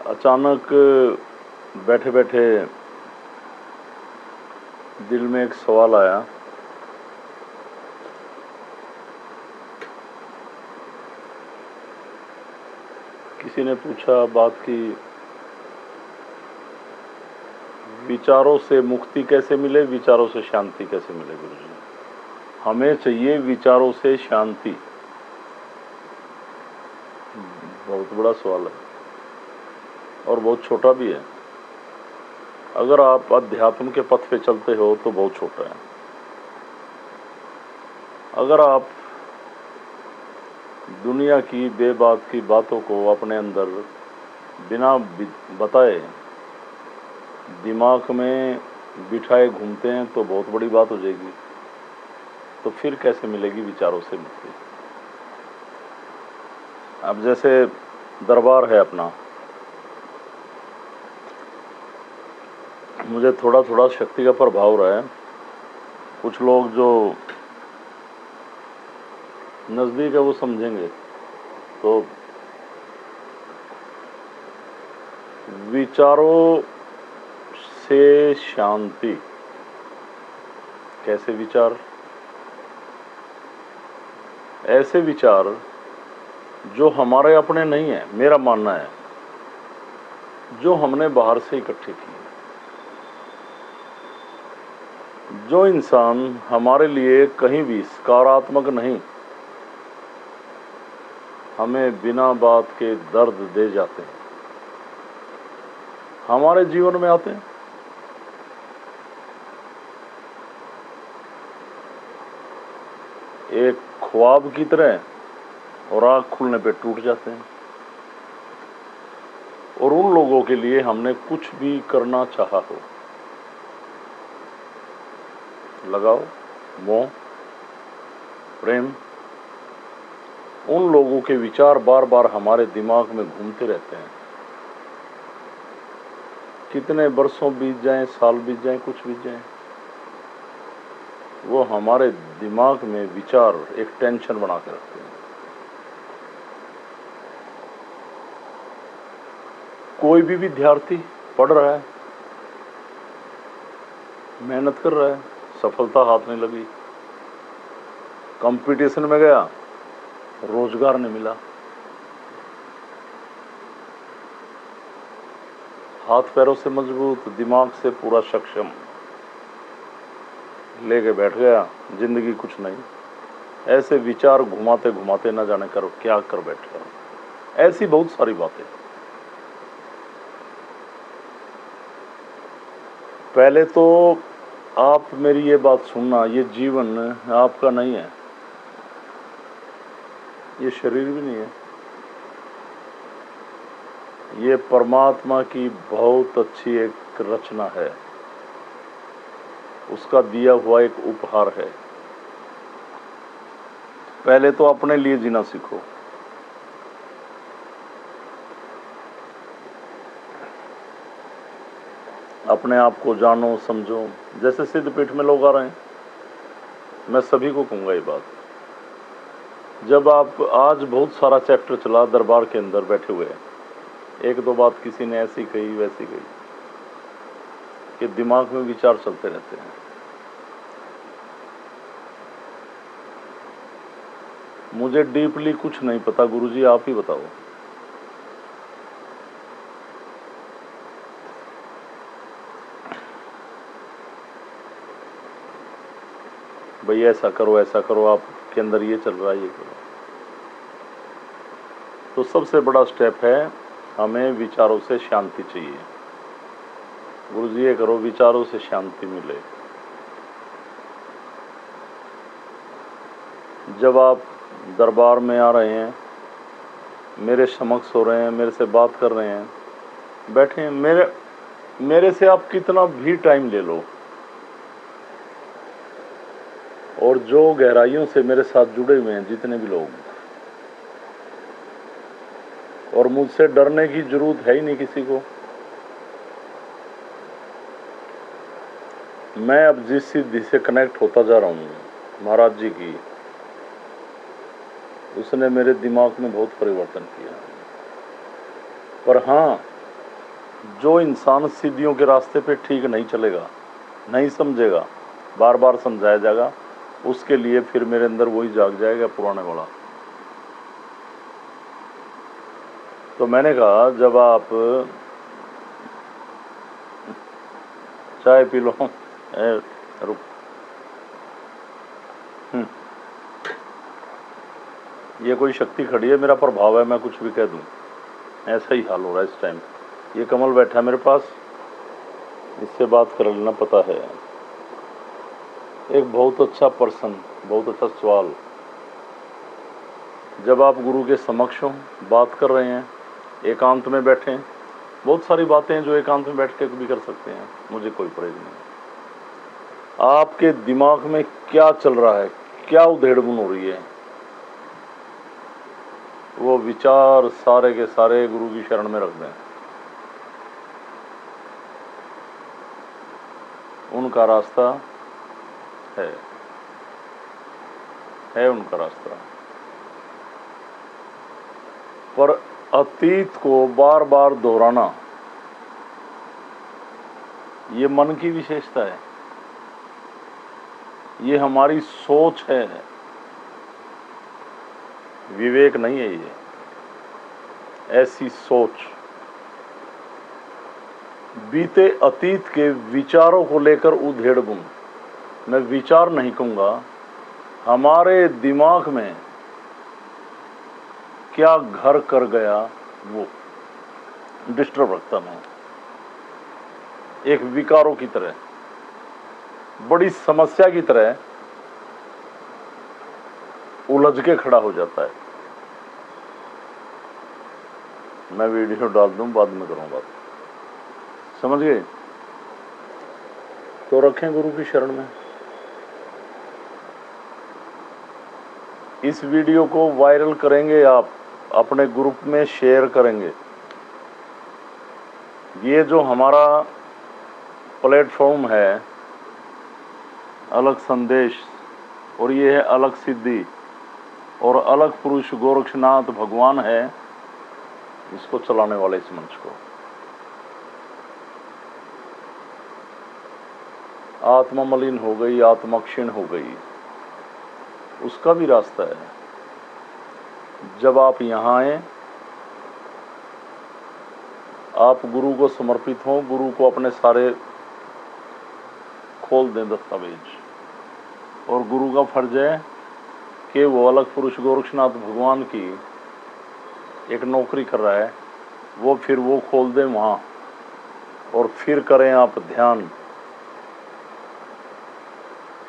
अचानक बैठे बैठे दिल में एक सवाल आया। किसी ने पूछा बात की विचारों से मुक्ति कैसे मिले, विचारों से शांति कैसे मिले। गुरुजी, हमें चाहिए विचारों से शांति। बहुत बड़ा सवाल है और बहुत छोटा भी है। अगर आप अध्यात्म के पथ पे चलते हो तो बहुत छोटा है। अगर आप दुनिया की बेबात की बातों को अपने अंदर बिना बताए दिमाग में बिठाए घूमते हैं तो बहुत बड़ी बात हो जाएगी। तो फिर कैसे मिलेगी विचारों से मुक्ति। अब जैसे दरबार है अपना, मुझे थोड़ा थोड़ा शक्ति का प्रभाव रहा है। कुछ लोग जो नज़दीक है वो समझेंगे। तो विचारों से शांति कैसे। विचार ऐसे विचार जो हमारे अपने नहीं है, मेरा मानना है, जो हमने बाहर से इकट्ठे किए। जो इंसान हमारे लिए कहीं भी सकारात्मक नहीं, हमें बिना बात के दर्द दे जाते हैं, हमारे जीवन में आते हैं। एक ख्वाब की तरह और आँख खुलने पे टूट जाते हैं। और उन लोगों के लिए हमने कुछ भी करना चाहा हो, लगाओ, मोह, प्रेम, उन लोगों के विचार बार बार हमारे दिमाग में घूमते रहते हैं। कितने बरसों बीत जाएं, साल बीत जाएं, कुछ बीत जाएं, वो हमारे दिमाग में विचार एक टेंशन बना के रखते हैं। कोई भी विद्यार्थी पढ़ रहा है, मेहनत कर रहा है, सफलता हाथ नहीं लगी, कंपटीशन में गया, रोजगार नहीं मिला, हाथ पैरों से मजबूत, दिमाग से पूरा सक्षम, लेके बैठ गया, जिंदगी कुछ नहीं। ऐसे विचार घुमाते घुमाते न जाने कर क्या कर बैठे। ऐसी बहुत सारी बातें। पहले तो आप मेरी ये बात सुनना, ये जीवन आपका नहीं है, ये शरीर भी नहीं है, ये परमात्मा की बहुत अच्छी एक रचना है, उसका दिया हुआ एक उपहार है। पहले तो अपने लिए जीना सीखो। अपने आप को जानो, समझो। जैसे सिद्धपीठ में लोग आ रहे हैं, मैं सभी को कहूँगा ये बात। जब आप आज बहुत सारा चैप्टर चला दरबार के अंदर बैठे हुए, एक दो बात किसी ने ऐसी कही वैसी कही कि दिमाग में विचार चलते रहते हैं। मुझे डीपली कुछ नहीं पता, गुरुजी आप ही बताओ। भाई ऐसा करो, ऐसा करो, आपके अंदर ये चल रहा है, ये करो। तो सबसे बड़ा स्टेप है, हमें विचारों से शांति चाहिए। गुरुजी ये करो, विचारों से शांति मिले। जब आप दरबार में आ रहे हैं, मेरे समक्ष हो रहे हैं, मेरे से बात कर रहे हैं, बैठे हैं, मेरे से आप कितना भी टाइम ले लो, और जो गहराइयों से मेरे साथ जुड़े हुए हैं जितने भी लोग, और मुझसे डरने की जरूरत है ही नहीं किसी को। मैं अब जिस सिद्धि से कनेक्ट होता जा रहा हूँ महाराज जी की, उसने मेरे दिमाग में बहुत परिवर्तन किया। पर हाँ, जो इंसान सिद्धियों के रास्ते पे ठीक नहीं चलेगा, नहीं समझेगा, बार बार समझाया जाएगा, उसके लिए फिर मेरे अंदर वही जाग जाएगा पुराने वाला। तो मैंने कहा जब आप चाय पी लो, रुक, ये कोई शक्ति खड़ी है, मेरा प्रभाव है, मैं कुछ भी कह दूं, ऐसा ही हाल हो रहा है इस टाइम। ये कमल बैठा है मेरे पास, इससे बात कर लेना, पता है। एक बहुत अच्छा पर्सन, बहुत अच्छा सवाल। जब आप गुरु के समक्ष हो, बात कर रहे हैं, एकांत में बैठे हैं, बहुत सारी बातें हैं जो एकांत में बैठ के भी कर सकते हैं, मुझे कोई परहेज नहीं। आपके दिमाग में क्या चल रहा है, क्या उधेड़बुन हो रही है, वो विचार सारे के सारे गुरु की शरण में रख दें। उनका रास्ता है उनका रास्ता। पर अतीत को बार बार दोहराना, ये मन की विशेषता है, ये हमारी सोच है, विवेक नहीं है। ये ऐसी सोच, बीते अतीत के विचारों को लेकर उधेड़बुन, मैं विचार नहीं कहूंगा, हमारे दिमाग में क्या घर कर गया वो डिस्टर्ब रखता मैं, एक विकारों की तरह, बड़ी समस्या की तरह उलझ के खड़ा हो जाता है। मैं वीडियो डाल दूं, बाद में करूं बात, समझ गए? तो रखें गुरु की शरण में। इस वीडियो को वायरल करेंगे, आप अपने ग्रुप में शेयर करेंगे। ये जो हमारा प्लेटफॉर्म है अलग संदेश, और ये है अलग सिद्धि, और अलग पुरुष गोरक्षनाथ भगवान है इसको चलाने वाले, इस मंच को। आत्मा मलिन हो गई, आत्मा क्षीण हो गई, उसका भी रास्ता है। जब आप यहाँ आए, आप गुरु को समर्पित हों, गुरु को अपने सारे खोल दें दस्तावेज, और गुरु का फर्ज है कि वो अलग पुरुष गोरक्षनाथ भगवान की एक नौकरी कर रहा है, वो फिर वो खोल दें वहाँ, और फिर करें आप ध्यान।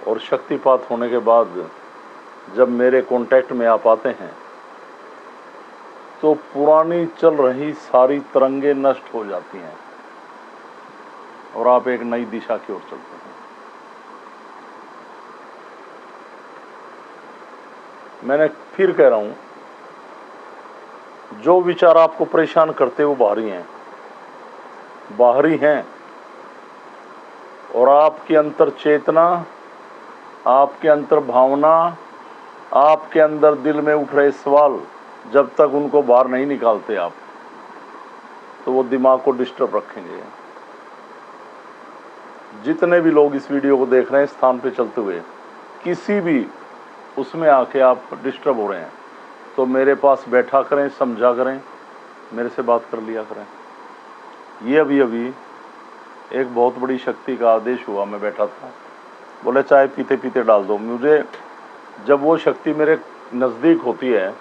और शक्तिपात होने के बाद जब मेरे कांटेक्ट में आप आते हैं तो पुरानी चल रही सारी तरंगे नष्ट हो जाती हैं और आप एक नई दिशा की ओर चलते हैं। मैंने फिर कह रहा हूं, जो विचार आपको परेशान करते वो बाहरी हैं, और आपके अंतर चेतना, आपके अंतर भावना, आपके अंदर दिल में उठ रहे सवाल, जब तक उनको बाहर नहीं निकालते आप, तो वो दिमाग को डिस्टर्ब रखेंगे। जितने भी लोग इस वीडियो को देख रहे हैं स्थान पे चलते हुए, किसी भी उसमें आके आप डिस्टर्ब हो रहे हैं, तो मेरे पास बैठा करें, समझा करें, मेरे से बात कर लिया करें। ये अभी एक बहुत बड़ी शक्ति का आदेश हुआ, मैं बैठा था, बोले चाय पीते पीते डाल दो। मुझे जब वो शक्ति मेरे नज़दीक होती है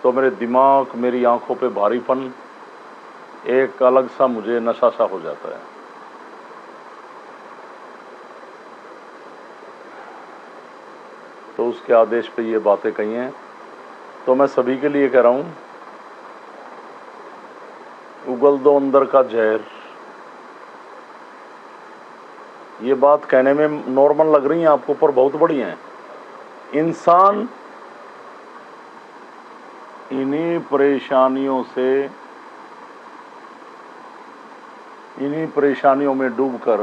तो मेरे दिमाग, मेरी आंखों पे भारीपन, एक अलग सा मुझे नशा सा हो जाता है। तो उसके आदेश पे ये बातें कही हैं, तो मैं सभी के लिए कह रहा हूँ, उगल दो अंदर का जहर। ये बात कहने में नॉर्मल लग रही है आपको, पर बहुत बड़ी है। इंसान इन्हीं परेशानियों में डूबकर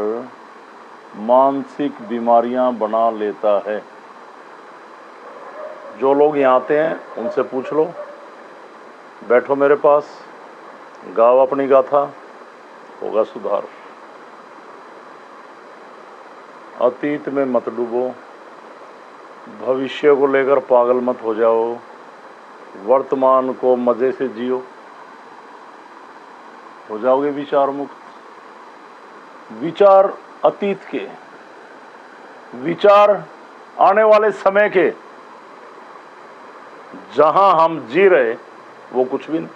मानसिक बीमारियां बना लेता है। जो लोग यहाँ आते हैं उनसे पूछ लो, बैठो मेरे पास, गाओ अपनी गाथा, होगा सुधार। अतीत में मत डूबो, भविष्य को लेकर पागल मत हो जाओ, वर्तमान को मजे से जियो, हो जाओगे विचार मुक्त। विचार अतीत के, विचार आने वाले समय के, जहां हम जी रहे वो कुछ भी नहीं।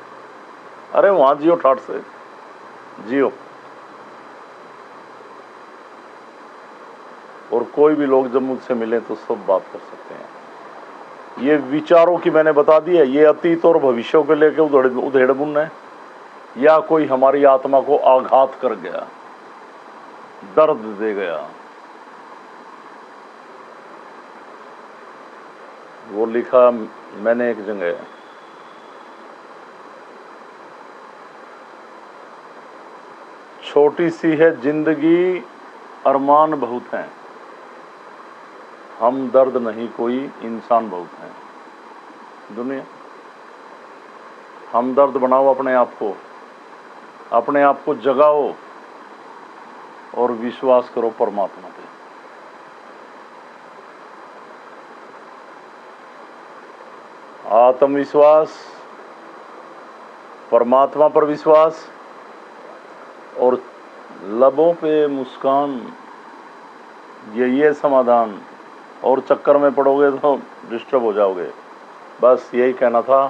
अरे वहां जियो, ठाट से जियो। और कोई भी लोग जब मुझसे मिले तो सब बात कर सकते हैं। ये विचारों की मैंने बता दी है, ये अतीत और भविष्य को लेकर उधेड़बुन है, या कोई हमारी आत्मा को आघात कर गया, दर्द दे गया। वो लिखा मैंने एक जगह, छोटी सी है जिंदगी, अरमान बहुत हैं, हम दर्द नहीं कोई, इंसान बहुत हैं। दुनिया हम दर्द बनाओ अपने आप को जगाओ और विश्वास करो परमात्मा पे। आत्मविश्वास, परमात्मा पर विश्वास और लबों पे मुस्कान, यही है समाधान। और चक्कर में पड़ोगे तो डिस्टर्ब हो जाओगे। बस यही कहना था।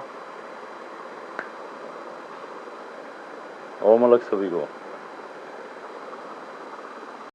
ओम अलग सभी को।